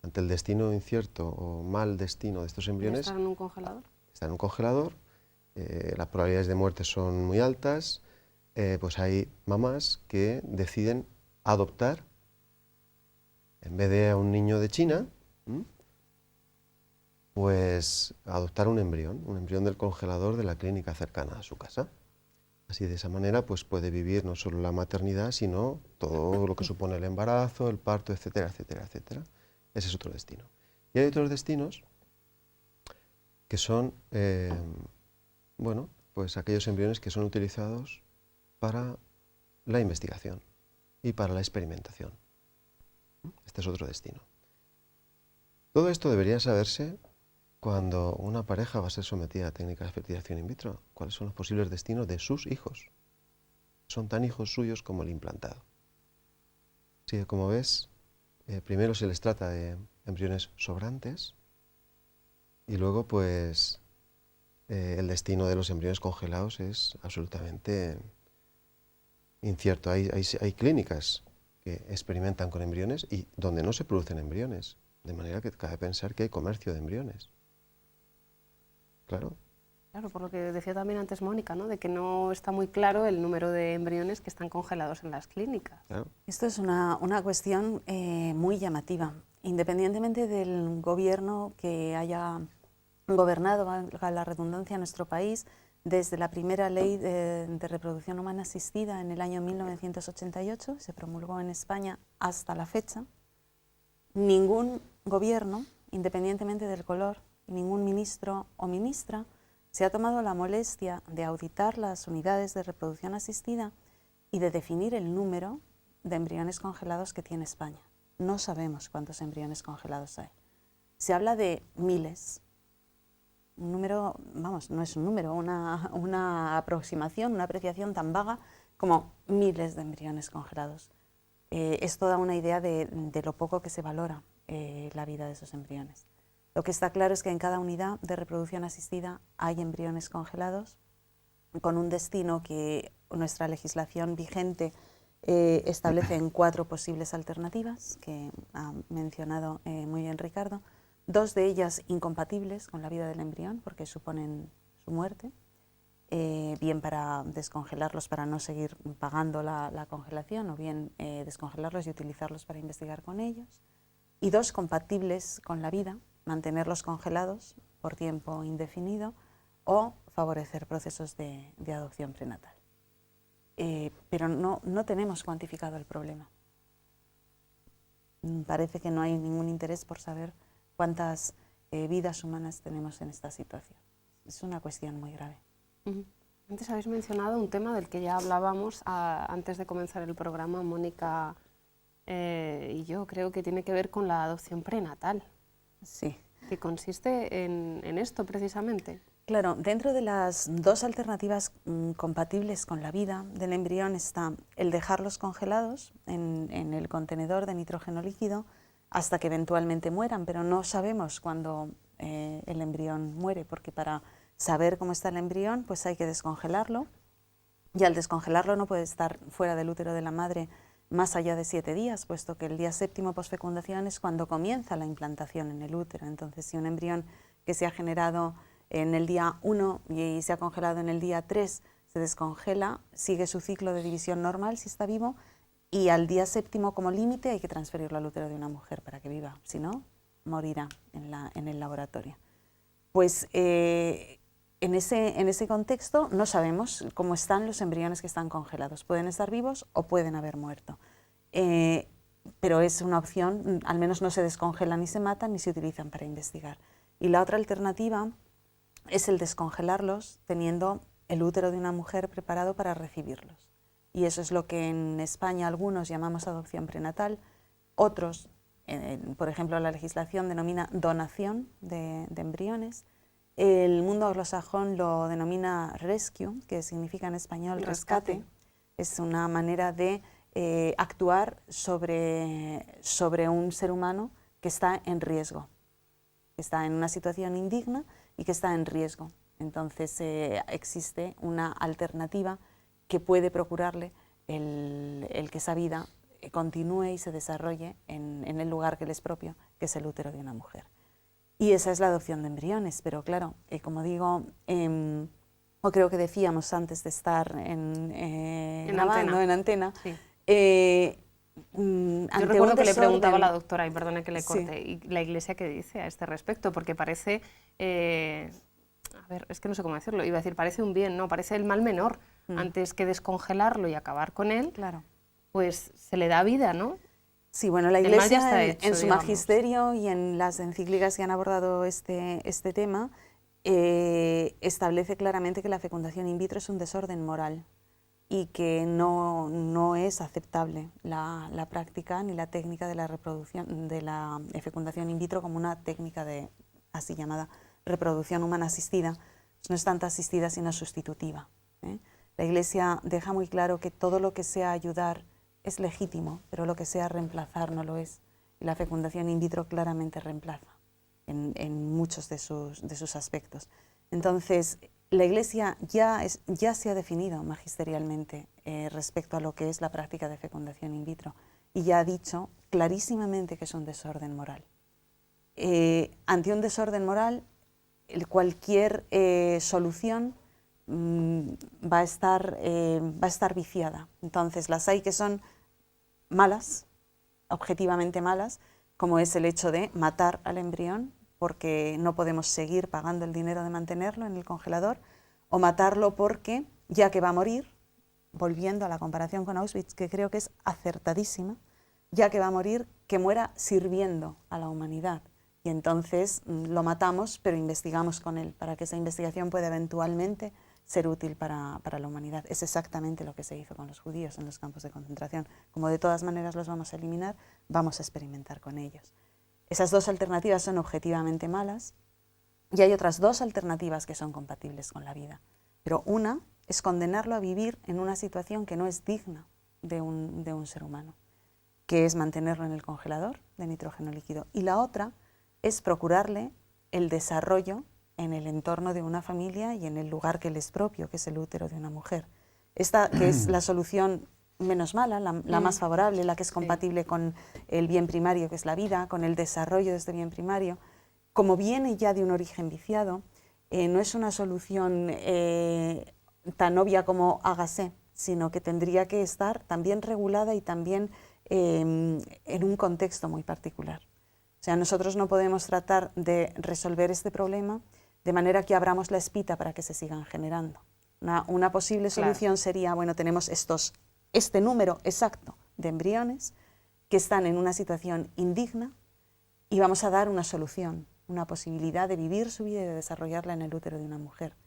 Ante el destino incierto o mal destino de estos embriones... ¿Están en un congelador? Están en un congelador, las probabilidades de muerte son muy altas, pues hay mamás que deciden adoptar, en vez de a un niño de China, pues adoptar un embrión del congelador de la clínica cercana a su casa. Así de esa manera pues puede vivir no solo la maternidad, sino todo lo que supone el embarazo, el parto, etcétera, etcétera, etcétera. Ese es otro destino. Y hay otros destinos que son, bueno, pues aquellos embriones que son utilizados para la investigación y para la experimentación. Este es otro destino. Todo esto debería saberse cuando una pareja va a ser sometida a técnicas de fertilización in vitro. ¿Cuáles son los posibles destinos de sus hijos? Son tan hijos suyos como el implantado. Así que, como ves, primero se les trata de embriones sobrantes y luego, pues, el destino de los embriones congelados es absolutamente incierto. Hay clínicas que experimentan con embriones y donde no se producen embriones, de manera que cabe pensar que hay comercio de embriones. Claro. Claro, por lo que decía también antes Mónica, ¿no? De que no está muy claro el número de embriones que están congelados en las clínicas. Claro. Esto es una cuestión muy llamativa. Independientemente del gobierno que haya gobernado, valga la redundancia, nuestro país, desde la primera ley de reproducción humana asistida en el año 1988, se promulgó en España hasta la fecha, ningún gobierno, independientemente del color, y ningún ministro o ministra se ha tomado la molestia de auditar las unidades de reproducción asistida y de definir el número de embriones congelados que tiene España. No sabemos cuántos embriones congelados hay. Se habla de miles. Un número, vamos, no es un número, una aproximación, una apreciación tan vaga como miles de embriones congelados. Esto da una idea de lo poco que se valora la vida de esos embriones. Lo que está claro es que en cada unidad de reproducción asistida hay embriones congelados con un destino que nuestra legislación vigente establece en 4 posibles alternativas, que ha mencionado muy bien Ricardo, 2 de ellas incompatibles con la vida del embrión porque suponen su muerte, bien para descongelarlos para no seguir pagando la congelación o bien descongelarlos y utilizarlos para investigar con ellos, y 2 compatibles con la vida, mantenerlos congelados por tiempo indefinido o favorecer procesos de adopción prenatal. Pero no tenemos cuantificado el problema. Parece que no hay ningún interés por saber cuántas vidas humanas tenemos en esta situación. Es una cuestión muy grave. Antes habéis mencionado un tema del que ya hablábamos antes de comenzar el programa, Mónica y yo, creo que tiene que ver con la adopción prenatal. Sí. Que consiste en esto precisamente. Claro, dentro de las dos alternativas compatibles con la vida del embrión está el dejarlos congelados en el contenedor de nitrógeno líquido hasta que eventualmente mueran, pero no sabemos cuándo el embrión muere, porque para saber cómo está el embrión pues hay que descongelarlo, y al descongelarlo no puede estar fuera del útero de la madre más allá de 7 días, puesto que el día séptimo posfecundación es cuando comienza la implantación en el útero. Entonces, si un embrión que se ha generado en el día 1 y se ha congelado en el día 3 se descongela, sigue su ciclo de división normal si está vivo, y al día séptimo como límite hay que transferirlo al útero de una mujer para que viva, si no, morirá en el laboratorio. Pues en ese contexto no sabemos cómo están los embriones que están congelados. Pueden estar vivos o pueden haber muerto. Pero es una opción, al menos no se descongelan ni se matan ni se utilizan para investigar. Y la otra alternativa es el descongelarlos teniendo el útero de una mujer preparado para recibirlos. Y eso es lo que en España algunos llamamos adopción prenatal, otros, por ejemplo, la legislación denomina donación de embriones. El mundo anglosajón lo denomina rescue, que significa en español rescate. Es una manera de actuar sobre un ser humano que está en riesgo, que está en una situación indigna y que está en riesgo. Entonces existe una alternativa que puede procurarle el que esa vida continúe y se desarrolle en el lugar que le es propio, que es el útero de una mujer. Y esa es la adopción de embriones, pero claro, como digo, o creo que decíamos antes de estar grabando en antena, sí. Yo recuerdo que le preguntaba a la doctora, y perdone que le corte, sí. ¿Y la Iglesia qué dice a este respecto? Porque parece, a ver, es que no sé cómo decirlo, iba a decir, parece un bien, no, parece el mal menor. Antes que descongelarlo y acabar con él, claro, pues se le da vida, ¿no? Sí, bueno, la Iglesia en su magisterio y en las encíclicas que han abordado este tema establece claramente que la fecundación in vitro es un desorden moral y que no es aceptable la práctica ni la técnica de la reproducción, de la fecundación in vitro como una técnica de así llamada reproducción humana asistida. No es tanto asistida sino sustitutiva. La Iglesia deja muy claro que todo lo que sea ayudar es legítimo, pero lo que sea reemplazar no lo es. Y la fecundación in vitro claramente reemplaza en muchos de sus aspectos. Entonces, la Iglesia ya se ha definido magisterialmente respecto a lo que es la práctica de fecundación in vitro y ya ha dicho clarísimamente que es un desorden moral. Ante un desorden moral, cualquier solución va a estar viciada. Entonces, las hay que son malas, objetivamente malas, como es el hecho de matar al embrión porque no podemos seguir pagando el dinero de mantenerlo en el congelador, o matarlo porque, ya que va a morir, volviendo a la comparación con Auschwitz, que creo que es acertadísima, ya que va a morir, que muera sirviendo a la humanidad. Y entonces lo matamos, pero investigamos con él, para que esa investigación pueda eventualmente ser útil para la humanidad. Es exactamente lo que se hizo con los judíos en los campos de concentración. Como de todas maneras los vamos a eliminar, vamos a experimentar con ellos. Esas dos alternativas son objetivamente malas y hay otras dos alternativas que son compatibles con la vida. Pero una es condenarlo a vivir en una situación que no es digna de un ser humano, que es mantenerlo en el congelador de nitrógeno líquido. Y la otra es procurarle el desarrollo en el entorno de una familia y en el lugar que le es propio, que es el útero de una mujer. Esta, que es la solución menos mala, la más favorable, la que es compatible con el bien primario, que es la vida, con el desarrollo de este bien primario, como viene ya de un origen viciado, no es una solución tan obvia como hágase, sino que tendría que estar también regulada y también en un contexto muy particular. O sea, nosotros no podemos tratar de resolver este problema de manera que abramos la espita para que se sigan generando. Una posible solución sería, bueno, tenemos este número exacto de embriones que están en una situación indigna y vamos a dar una solución, una posibilidad de vivir su vida y de desarrollarla en el útero de una mujer.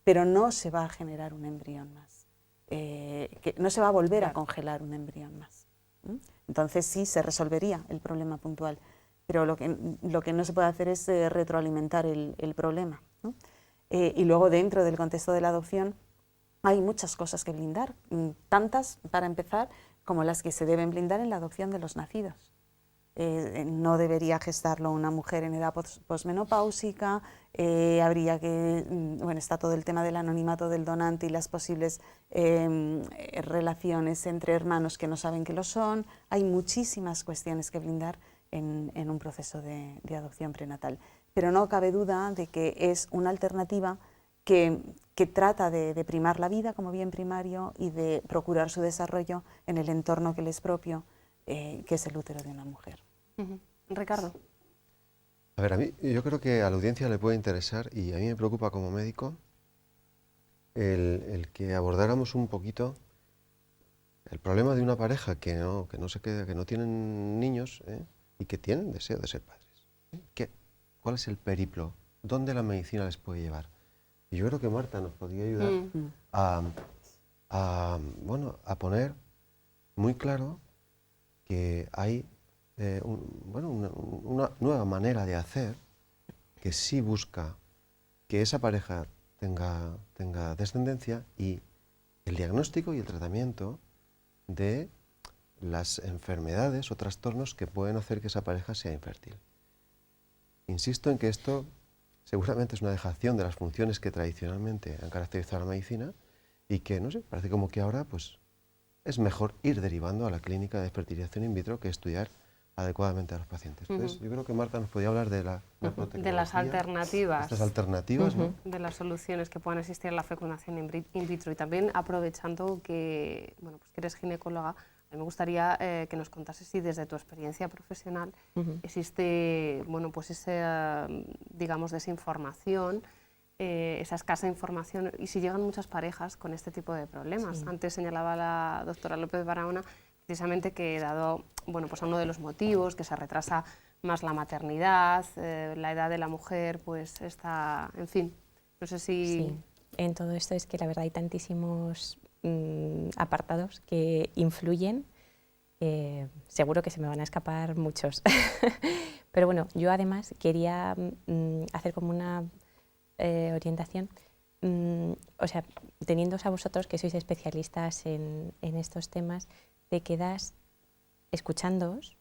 pero no se va a generar un embrión más, que no se va a volver a congelar un embrión más. Entonces sí se resolvería el problema puntual, pero lo que no se puede hacer es retroalimentar el problema, ¿no? Y luego dentro del contexto de la adopción hay muchas cosas que blindar, tantas para empezar como las que se deben blindar en la adopción de los nacidos. No debería gestarlo una mujer en edad posmenopáusica, habría que, bueno, está todo el tema del anonimato del donante y las posibles relaciones entre hermanos que no saben que lo son. Hay muchísimas cuestiones que blindar en un proceso de adopción prenatal. Pero no cabe duda de que es una alternativa que trata de primar la vida como bien primario y de procurar su desarrollo en el entorno que le es propio, que es el útero de una mujer. Ricardo. A ver, yo creo que a la audiencia le puede interesar, y a mí me preocupa como médico, el que abordáramos un poquito el problema de una pareja que no tienen niños, y que tienen deseo de ser padres. ¿Cuál es el periplo? ¿Dónde la medicina les puede llevar? Y yo creo que Marta nos podría ayudar a poner muy claro que hay una nueva manera de hacer que sí busca que esa pareja tenga descendencia, y el diagnóstico y el tratamiento de las enfermedades o trastornos que pueden hacer que esa pareja sea infértil. Insisto en que esto seguramente es una dejación de las funciones que tradicionalmente han caracterizado a la medicina, y que, no sé, parece como que ahora pues es mejor ir derivando a la clínica de fertilización in vitro que estudiar adecuadamente a los pacientes. Entonces, yo creo que Marta nos podía hablar de de las alternativas. Estas alternativas, ¿no? De las soluciones que puedan existir en la fecundación in vitro. Y también, aprovechando que, bueno, pues que eres ginecóloga, a mí me gustaría que nos contases si desde tu experiencia profesional existe, bueno, pues esa, digamos, desinformación, esa escasa información, y si llegan muchas parejas con este tipo de problemas. Sí. Antes señalaba la doctora López Barahona precisamente que, dado, bueno, pues a uno de los motivos, que se retrasa más la maternidad, la edad de la mujer, pues está, en fin, no sé si... Sí, en todo esto es que la verdad hay tantísimos apartados que influyen, seguro que se me van a escapar muchos. Pero bueno, yo además quería hacer como una orientación, o sea, teniéndoos a vosotros que sois especialistas en estos temas, te quedas escuchándoos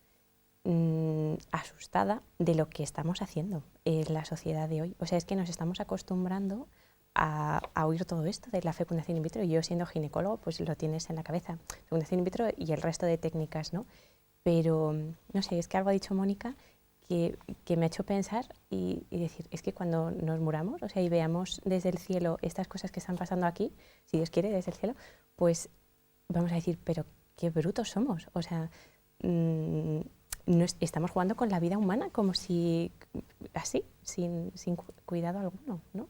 asustada de lo que estamos haciendo en la sociedad de hoy. O sea, es que nos estamos acostumbrando a oír todo esto de la fecundación in vitro, y yo siendo ginecólogo pues lo tienes en la cabeza, fecundación in vitro y el resto de técnicas, ¿no? Pero, no sé, es que algo ha dicho Mónica que me ha hecho pensar y decir, es que cuando nos muramos, o sea, y veamos desde el cielo estas cosas que están pasando aquí, si Dios quiere, desde el cielo, pues vamos a decir, pero qué brutos somos, o sea, estamos jugando con la vida humana como si, así, sin cuidado alguno, ¿no?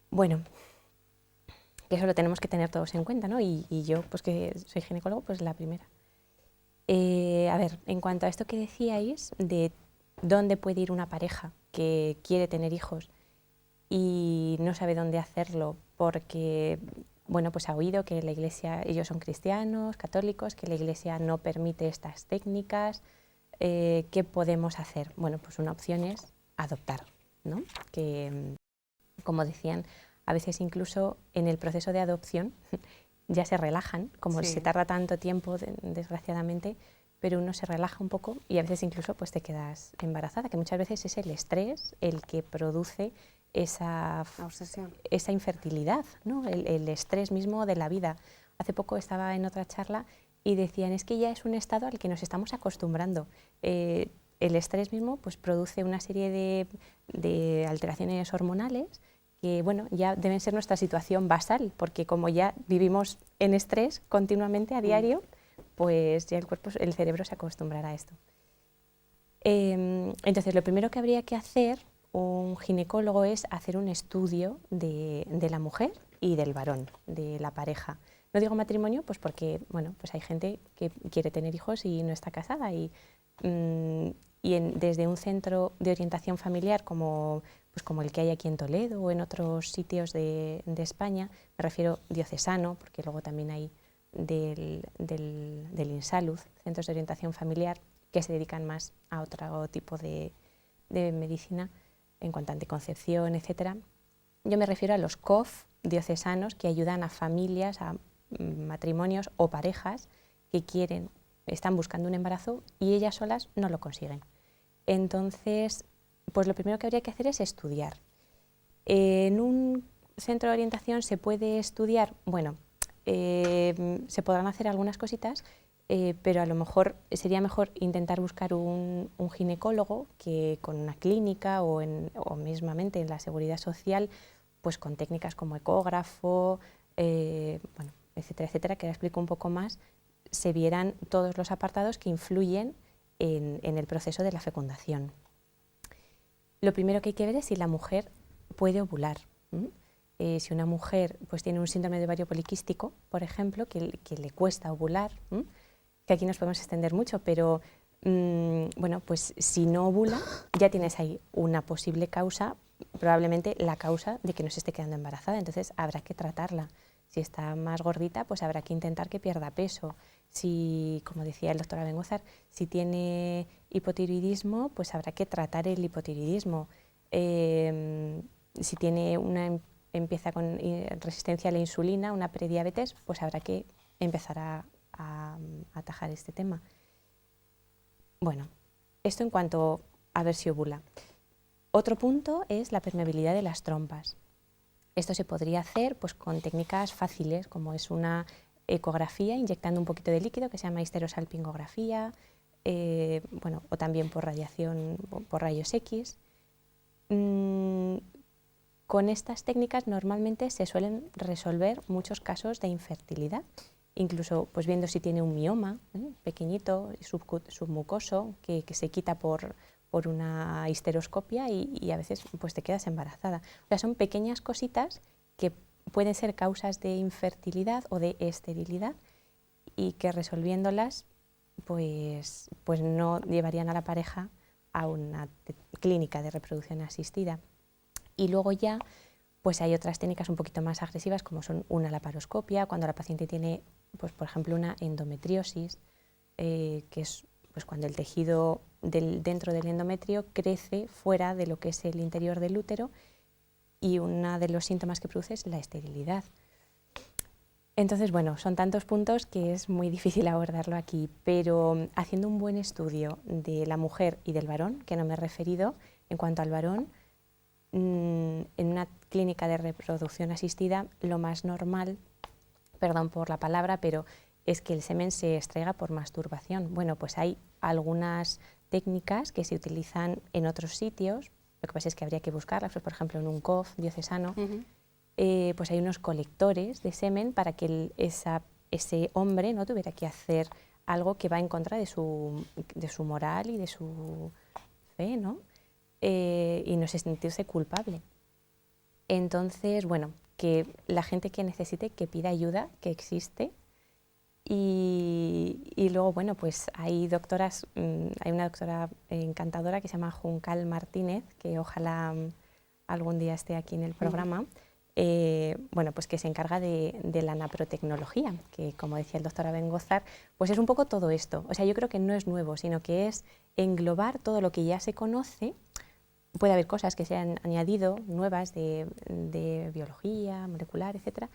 Bueno, que eso lo tenemos que tener todos en cuenta, ¿no? Y yo, pues que soy ginecólogo, pues la primera. A ver, en cuanto a esto que decíais de dónde puede ir una pareja que quiere tener hijos y no sabe dónde hacerlo porque, bueno, pues ha oído que la Iglesia, ellos son cristianos, católicos, que la Iglesia no permite estas técnicas, ¿qué podemos hacer? Bueno, pues una opción es adoptar, ¿no? Que, como decían, a veces incluso en el proceso de adopción ya se relajan, como se tarda tanto tiempo, desgraciadamente, pero uno se relaja un poco y a veces incluso pues te quedas embarazada, que muchas veces es el estrés el que produce esa obsesión, esa infertilidad, ¿no? El estrés mismo de la vida. Hace poco estaba en otra charla y decían, es que ya es un estado al que nos estamos acostumbrando. El estrés mismo pues produce una serie de alteraciones hormonales que, bueno, ya deben ser nuestra situación basal, porque como ya vivimos en estrés continuamente a diario, pues ya el cerebro se acostumbrará a esto. Entonces, lo primero que habría que hacer un ginecólogo es hacer un estudio de la mujer y del varón, de la pareja. No digo matrimonio, pues porque, bueno, pues hay gente que quiere tener hijos y no está casada, y desde un centro de orientación familiar como pues como el que hay aquí en Toledo o en otros sitios de España, me refiero diocesano, porque luego también hay del INSALUD, Centros de Orientación Familiar, que se dedican más a otro tipo de medicina en cuanto a anticoncepción, etc. Yo me refiero a los COF diocesanos que ayudan a familias, a matrimonios o parejas que están buscando un embarazo y ellas solas no lo consiguen. Entonces, pues lo primero que habría que hacer es estudiar. En un centro de orientación se puede estudiar, bueno, se podrán hacer algunas cositas, pero a lo mejor sería mejor intentar buscar un ginecólogo que con una clínica o mismamente en la seguridad social, pues con técnicas como ecógrafo, bueno, etcétera, etcétera, que ahora explico un poco más, se vieran todos los apartados que influyen en el proceso de la fecundación. Lo primero que hay que ver es si la mujer puede ovular. Si una mujer pues, tiene un síndrome de ovario poliquístico, por ejemplo, que le cuesta ovular, que aquí nos podemos extender mucho, pero bueno, pues si no ovula, ya tienes ahí una posible causa, probablemente la causa de que no se esté quedando embarazada, entonces habrá que tratarla. Si está más gordita, pues habrá que intentar que pierda peso. Si, como decía el doctor Abengozar, si tiene hipotiroidismo, pues habrá que tratar el hipotiroidismo. Si tiene empieza con resistencia a la insulina, una prediabetes, pues habrá que empezar a atajar este tema. Bueno, esto en cuanto a ver si ovula. Otro punto es la permeabilidad de las trompas. Esto se podría hacer pues, con técnicas fáciles, como es una ecografía, inyectando un poquito de líquido, que se llama histerosalpingografía, bueno, o también por radiación, por rayos X. Con estas técnicas normalmente se suelen resolver muchos casos de infertilidad, incluso pues, viendo si tiene un mioma pequeñito, submucoso, que se quita por una histeroscopia y a veces pues, te quedas embarazada. O sea, son pequeñas cositas que pueden ser causas de infertilidad o de esterilidad y que resolviéndolas pues no llevarían a la pareja a una clínica de reproducción asistida. Y luego ya pues hay otras técnicas un poquito más agresivas como son una laparoscopia, cuando la paciente tiene, pues, por ejemplo, una endometriosis, que es pues, cuando el tejido dentro del endometrio crece fuera de lo que es el interior del útero y uno de los síntomas que produce es la esterilidad. Entonces, bueno, son tantos puntos que es muy difícil abordarlo aquí, pero haciendo un buen estudio de la mujer y del varón, que no me he referido, en cuanto al varón, en una clínica de reproducción asistida, lo más normal, perdón por la palabra, pero es que el semen se extraiga por masturbación. Bueno, pues hay algunas técnicas que se utilizan en otros sitios, lo que pasa es que habría que buscarlas, pues, por ejemplo, en un COF diocesano, pues hay unos colectores de semen para que ese hombre no tuviera que hacer algo que va en contra de su moral y de su fe, ¿no? Y no sentirse culpable. Entonces, bueno, que la gente que necesite, que pida ayuda, que existe. Y luego, bueno, pues hay doctoras, hay una doctora encantadora que se llama Juncal Martínez, que ojalá algún día esté aquí en el programa, bueno, pues que se encarga de la naprotecnología, que como decía el doctor Abengozar, pues es un poco todo esto. O sea, yo creo que no es nuevo, sino que es englobar todo lo que ya se conoce. Puede haber cosas que se han añadido, nuevas de biología, molecular, etcétera,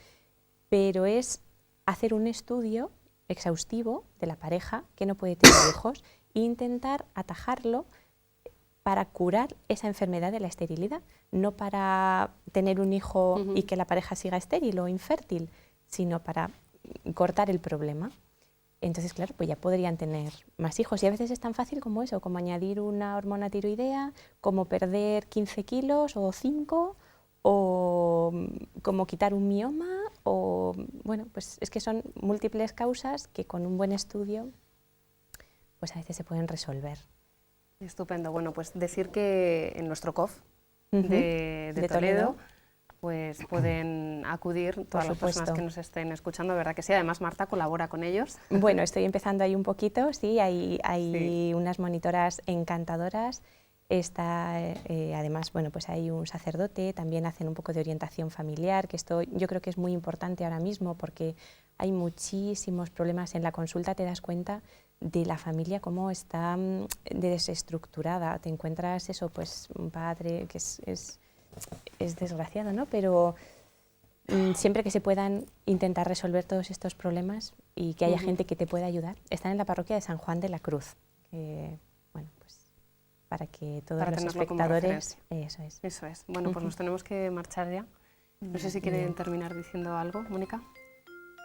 pero es hacer un estudio exhaustivo de la pareja que no puede tener hijos e intentar atajarlo para curar esa enfermedad de la esterilidad, no para tener un hijo y que la pareja siga estéril o infértil, sino para cortar el problema. Entonces, claro, pues ya podrían tener más hijos. Y a veces es tan fácil como eso, como añadir una hormona tiroidea, como perder 15 kilos o 5, o como quitar un mioma, o bueno, pues es que son múltiples causas que con un buen estudio pues a veces se pueden resolver. Estupendo. Bueno, pues decir que en nuestro COF de Toledo, pues pueden acudir todas las personas que nos estén escuchando, ¿verdad que sí? Además, Marta colabora con ellos. Bueno, estoy empezando ahí un poquito, sí, hay unas monitoras encantadoras. Además, bueno, pues hay un sacerdote, también hacen un poco de orientación familiar, que esto yo creo que es muy importante ahora mismo porque hay muchísimos problemas en la consulta, te das cuenta de la familia cómo está desestructurada. Te encuentras eso, pues un padre que es desgraciado, ¿no? Pero siempre que se puedan intentar resolver todos estos problemas y que haya gente que te pueda ayudar. Están en la parroquia de San Juan de la Cruz. Bueno, pues para que todos los espectadores... Eso es. Eso es. Bueno, pues nos tenemos que marchar ya. No sé si quieren terminar diciendo algo, Mónica.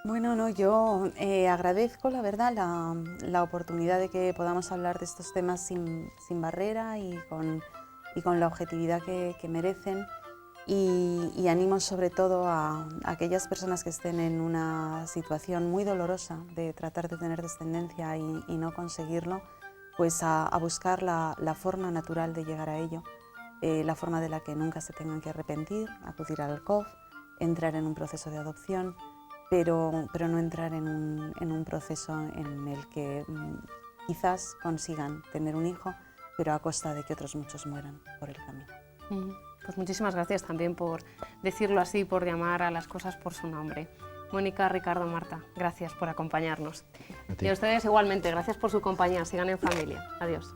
Bueno, no, yo agradezco, la verdad, la oportunidad de que podamos hablar de estos temas sin barrera y con la objetividad que merecen. Y animo sobre todo a aquellas personas que estén en una situación muy dolorosa de tratar de tener descendencia y no conseguirlo, pues a buscar la forma natural de llegar a ello, la forma de la que nunca se tengan que arrepentir, acudir al COF, entrar en un proceso de adopción, pero no entrar en un proceso en el que quizás consigan tener un hijo, pero a costa de que otros muchos mueran por el camino. Pues muchísimas gracias también por decirlo así, por llamar a las cosas por su nombre. Mónica, Ricardo, Marta, gracias por acompañarnos. Y a ustedes igualmente, gracias por su compañía. Sigan en familia. Adiós.